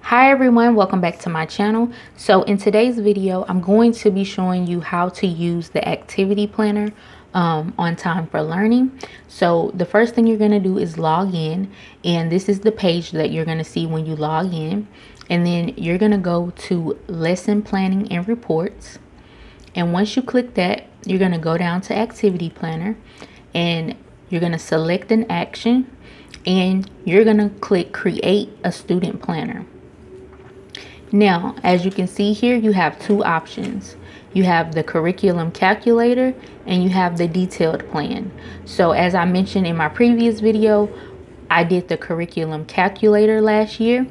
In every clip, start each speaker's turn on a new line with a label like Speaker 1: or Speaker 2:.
Speaker 1: Hi everyone, welcome back to my channel. So in today's video, I'm going to be showing you how to use the activity planner on Time4Learning. So the first thing you're going to do is log in, and this is the page that you're going to see when you log in. And then you're going to go to lesson planning and reports. And once you click that, you're going to go down to activity planner and you're going to select an action and you're going to click create a student planner. Now, as you can see here, you have two options. You have the curriculum calculator and you have the detailed plan. So as I mentioned in my previous video, I did the curriculum calculator last year,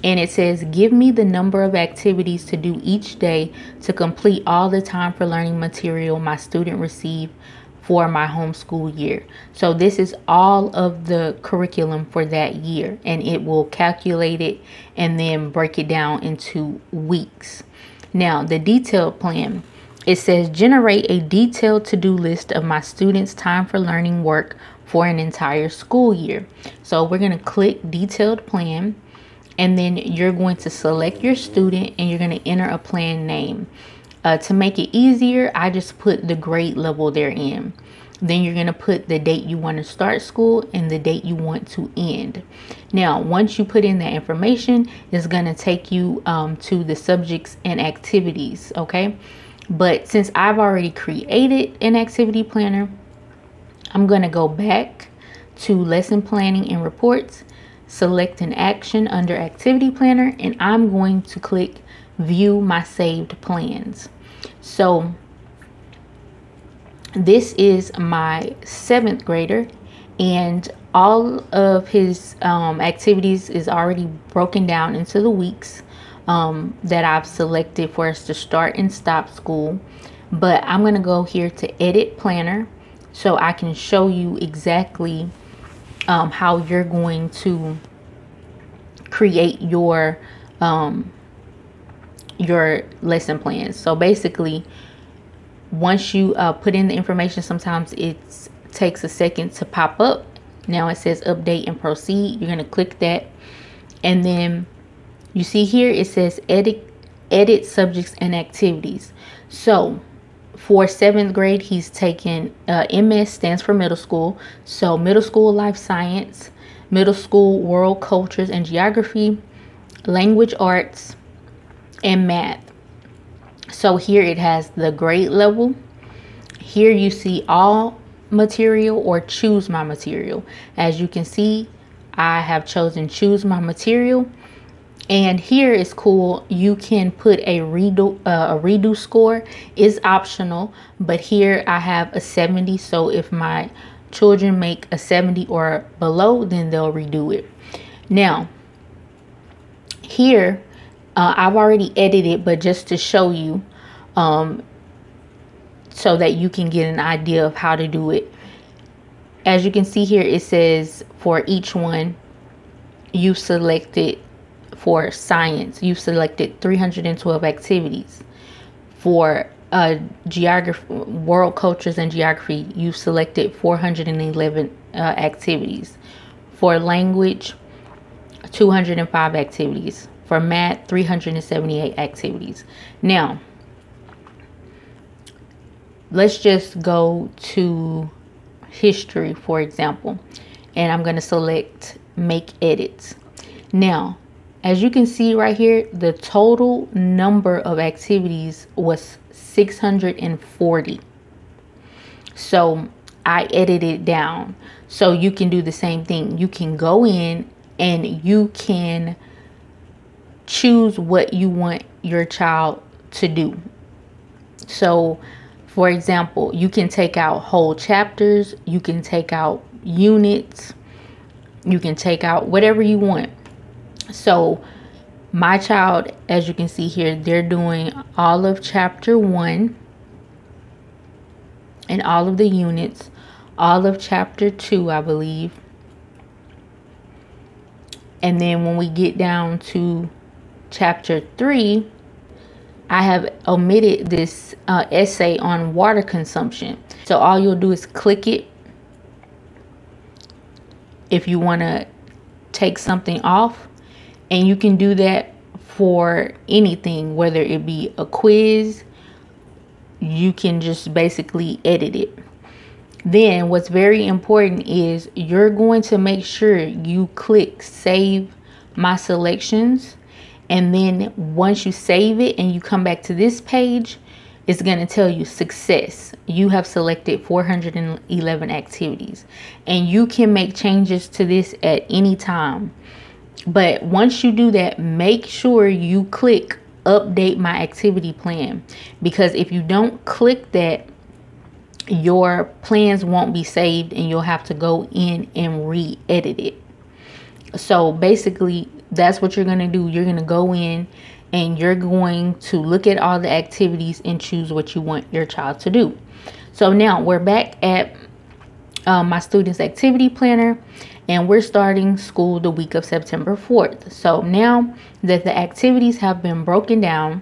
Speaker 1: and it says give me the number of activities to do each day to complete all the Time4Learning material my student received for my homeschool year. So this is all of the curriculum for that year, and it will calculate it and then break it down into weeks. Now the detailed plan, it says generate a detailed to-do list of my students' Time4Learning work for an entire school year. So we're going to click detailed plan, and then you're going to select your student and you're going to enter a plan name. To make it easier, I just put the grade level they're in. Then you're going to put the date you want to start school and the date you want to end. Now, once you put in that information, it's going to take you to the subjects and activities, okay? But since I've already created an activity planner, I'm going to go back to lesson planning and reports, select an action under activity planner, and I'm going to click view my saved plans. So this is my 7th grader, and all of his activities is already broken down into the weeks that I've selected for us to start and stop school. But I'm going to go here to edit planner so I can show you exactly how you're going to create your lesson plans. So basically, once you put in the information, sometimes it takes a second to pop up. Now it says update and proceed. You're going to click that, and then you see here it says edit subjects and activities. So for 7th grade, he's taken MS, stands for middle school. So middle school life science, middle school world cultures and geography, language arts, and math. So here it has the grade level. Here you see all material or choose my material. As you can see, I have chosen choose my material. And here is cool. You can put a redo score is optional, but here I have a 70. So if my children make a 70 or below, then they'll redo it. Now here I've already edited, but just to show you so that you can get an idea of how to do it. As you can see here, it says for each one you selected. For science, you selected 312 activities. For geography, world cultures and geography, you selected 411 activities. For language, 205 activities. For math, 378 activities. Now, let's just go to history, for example, and I'm going to select make edits. Now, as you can see right here, the total number of activities was 640. So I edited it down. So you can do the same thing. You can go in and you can choose what you want your child to do. So for example, you can take out whole chapters, you can take out units, you can take out whatever you want. So my child, as you can see here, they're doing all of chapter 1 and all of the units, all of chapter 2, I believe. And then when we get down to chapter 3, I have omitted this essay on water consumption. So all you'll do is click it if you want to take something off. And you can do that for anything, whether it be a quiz, you can just basically edit it. Then what's very important is you're going to make sure you click save my selections. And then once you save it and you come back to this page, it's going to tell you success. You have selected 411 activities, and you can make changes to this at any time. But once you do that, make sure you click update my activity plan, because if you don't click that, your plans won't be saved and you'll have to go in and re-edit it. So basically, that's what you're going to do. You're going to go in and you're going to look at all the activities and choose what you want your child to do. So now we're back at my students' activity planner, and we're starting school the week of September 4th. So now that the activities have been broken down,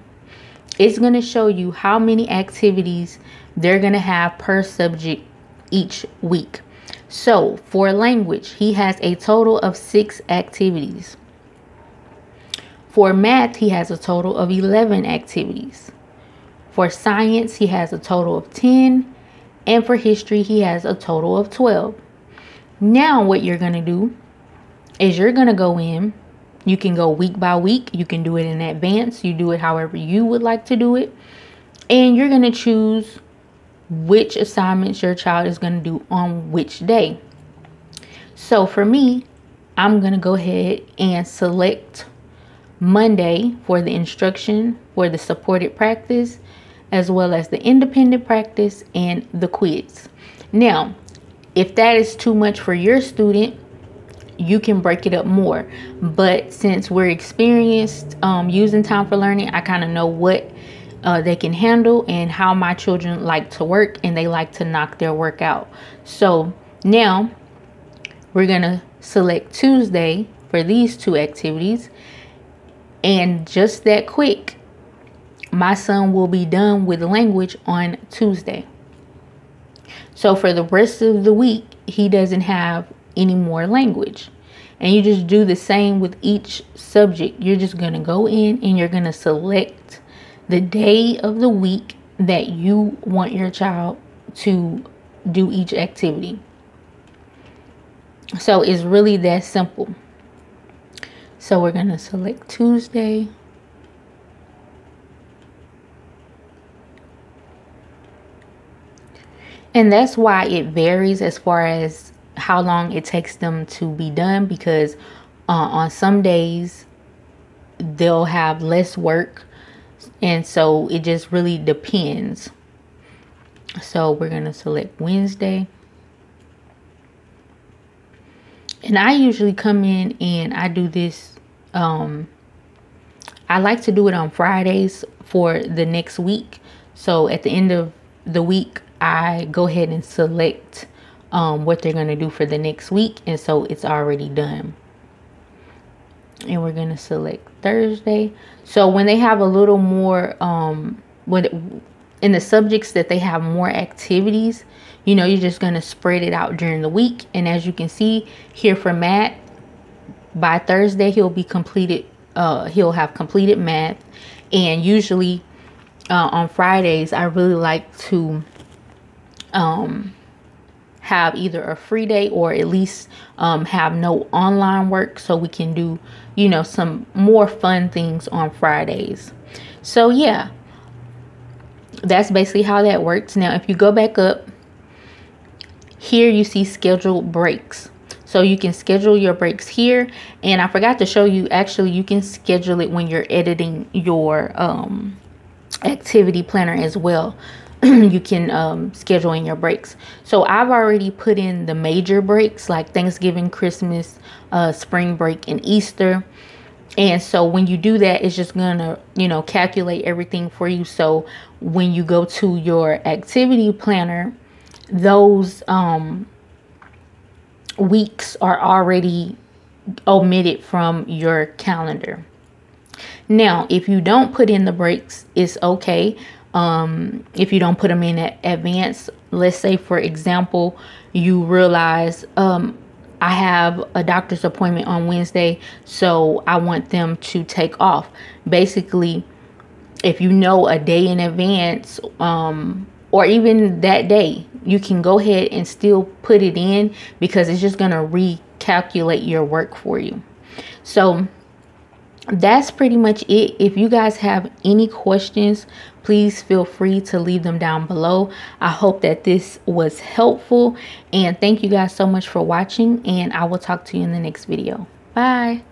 Speaker 1: it's going to show you how many activities they're going to have per subject each week. So for language, he has a total of 6 activities. For math, he has a total of 11 activities. For science, he has a total of 10. And for history, he has a total of 12. Now what you're going to do is you're going to go in. You can go week by week. You can do it in advance. You do it however you would like to do it. And you're going to choose which assignments your child is going to do on which day. So for me, I'm going to go ahead and select Monday for the instruction, for the supported practice, as well as the independent practice and the quiz. Now, if that is too much for your student, you can break it up more. But since we're experienced using Time4Learning, I kind of know what they can handle and how my children like to work, and they like to knock their work out. So now we're going to select Tuesday for these 2 activities. And just that quick, my son will be done with language on Tuesday. So for the rest of the week, he doesn't have any more language. And you just do the same with each subject. You're just going to go in and you're going to select the day of the week that you want your child to do each activity. So it's really that simple. So we're going to select Tuesday. And that's why it varies as far as how long it takes them to be done, because on some days they'll have less work. And so it just really depends. So we're going to select Wednesday. And I usually come in and I do this. I like to do it on Fridays for the next week. So at the end of the week, I go ahead and select what they're going to do for the next week. And so it's already done. And we're going to select Thursday. So when they have a little more, in the subjects that they have more activities, you know, you're just going to spread it out during the week. And as you can see here for math, by Thursday, he'll be completed. He'll have completed math. And usually on Fridays, I really like to have either a free day or at least have no online work, so we can do, you know, some more fun things on Fridays. So yeah, that's basically how that works. Now, if you go back up here, you see scheduled breaks. So you can schedule your breaks here. And I forgot to show you, actually, you can schedule it when you're editing your activity planner as well. You can schedule in your breaks. So I've already put in the major breaks like Thanksgiving, Christmas, spring break, and Easter. And so when you do that, it's just gonna, you know, calculate everything for you. So when you go to your activity planner, those weeks are already omitted from your calendar. Now, if you don't put in the breaks, it's okay. If you don't put them in at advance, let's say, for example, you realize, I have a doctor's appointment on Wednesday, so I want them to take off. Basically, if you know a day in advance, or even that day, you can go ahead and still put it in, because it's just going to recalculate your work for you. So that's pretty much it. If you guys have any questions, please feel free to leave them down below. I hope that this was helpful, and thank you guys so much for watching, and I will talk to you in the next video. Bye.